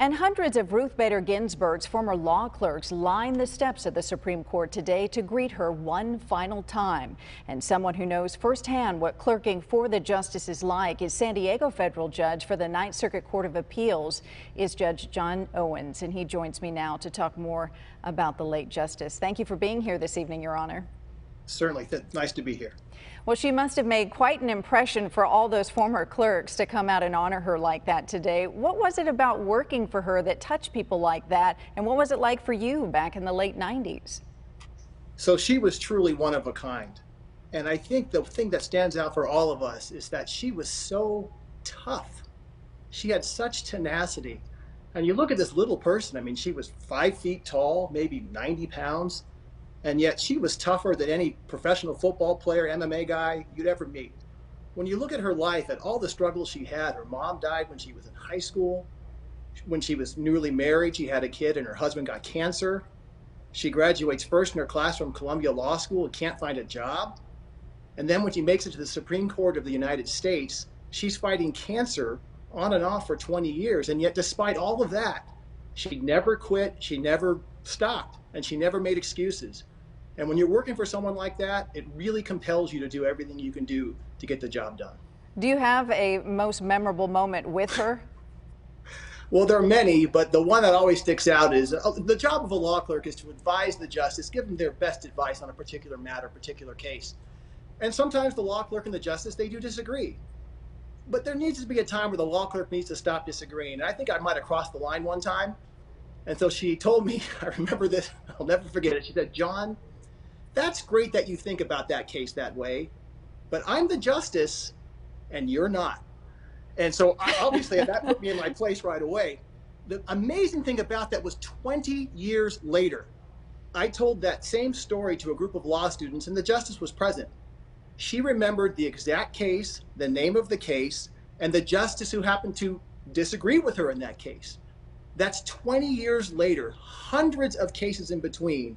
And hundreds of Ruth Bader Ginsburg's former law clerks lined the steps of the Supreme Court today to greet her one final time. And someone who knows firsthand what clerking for the justice is like is San Diego federal judge for the Ninth Circuit Court of Appeals is Judge John Owens. And he joins me now to talk more about the late justice. Thank you for being here this evening, Your Honor. Certainly. Nice to be here. Well, she must have made quite an impression for all those former clerks to come out and honor her like that today. What was it about working for her that touched people like that? And what was it like for you back in the late 90s? So she was truly one of a kind. And I think the thing that stands out for all of us is that she was so tough. She had such tenacity. And you look at this little person, I mean, she was 5 feet tall, maybe 90 pounds. And yet she was tougher than any professional football player, MMA guy you'd ever meet. When you look at her life, at all the struggles she had, her mom died when she was in high school. When she was newly married, she had a kid and her husband got cancer. She graduates first in her class from Columbia Law School and can't find a job. And then when she makes it to the Supreme Court of the United States, she's fighting cancer on and off for 20 years. And yet despite all of that, she never quit, she never stopped, and she never made excuses. And when you're working for someone like that, it really compels you to do everything you can do to get the job done. Do you have a most memorable moment with her? Well, there are many, but the one that always sticks out is the job of a law clerk is to advise the justice, give them their best advice on a particular matter, particular case. And sometimes the law clerk and the justice, they do disagree. But there needs to be a time where the law clerk needs to stop disagreeing. And I think I might have crossed the line one time. And so she told me, I remember this, I'll never forget it. She said, "John, that's great that you think about that case that way, but I'm the justice and you're not." And so obviously that put me in my place right away. The amazing thing about that was 20 years later, I told that same story to a group of law students and the justice was present. She remembered the exact case, the name of the case, and the justice who happened to disagree with her in that case. That's 20 years later, hundreds of cases in between.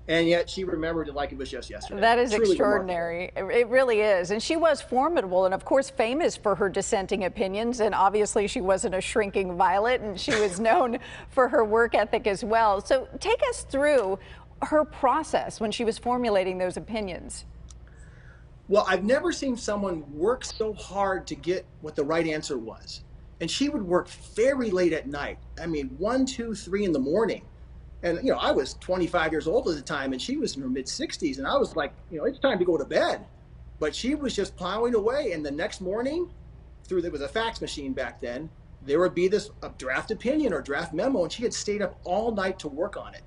And yet she remembered it like it was just yesterday. That is extraordinary. It really is. And she was formidable and, of course, famous for her dissenting opinions. And obviously she wasn't a shrinking violet, and she was known for her work ethic as well. So take us through her process when she was formulating those opinions. Well, I've never seen someone work so hard to get what the right answer was. And she would work very late at night. I mean, 1, 2, 3 in the morning. And, you know, I was 25 years old at the time, and she was in her mid-60s, and I was like, you know, it's time to go to bed. But she was just plowing away, and the next morning, there was a fax machine back then, there would be this draft opinion or draft memo, and she had stayed up all night to work on it.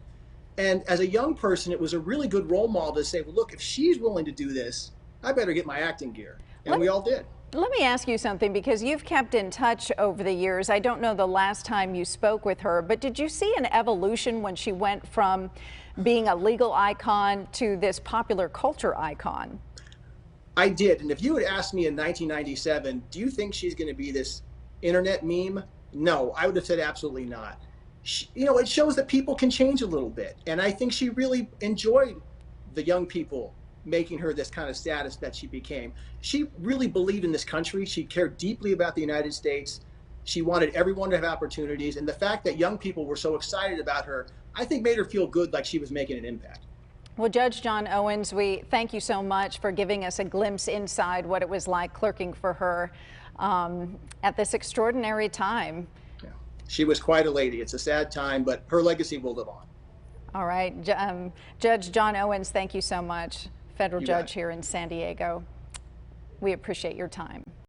And as a young person, it was a really good role model to say, well, look, if she's willing to do this, I better get my acting gear. And we all did. Let me ask you something, because you've kept in touch over the years. I don't know the last time you spoke with her, but did you see an evolution when she went from being a legal icon to this popular culture icon? I did. And if you had asked me in 1997, do you think she's going to be this internet meme? No, I would have said absolutely not. You know, it shows that people can change a little bit. And I think she really enjoyed the young people making her this kind of status that she became. She really believed in this country. She cared deeply about the United States. She wanted everyone to have opportunities. And the fact that young people were so excited about her, I think made her feel good, like she was making an impact. Well, Judge John Owens, we thank you so much for giving us a glimpse inside what it was like clerking for her at this extraordinary time. Yeah. She was quite a lady. It's a sad time, but her legacy will live on. All right. Judge John Owens, thank you so much. Federal judge here in San Diego. We appreciate your time.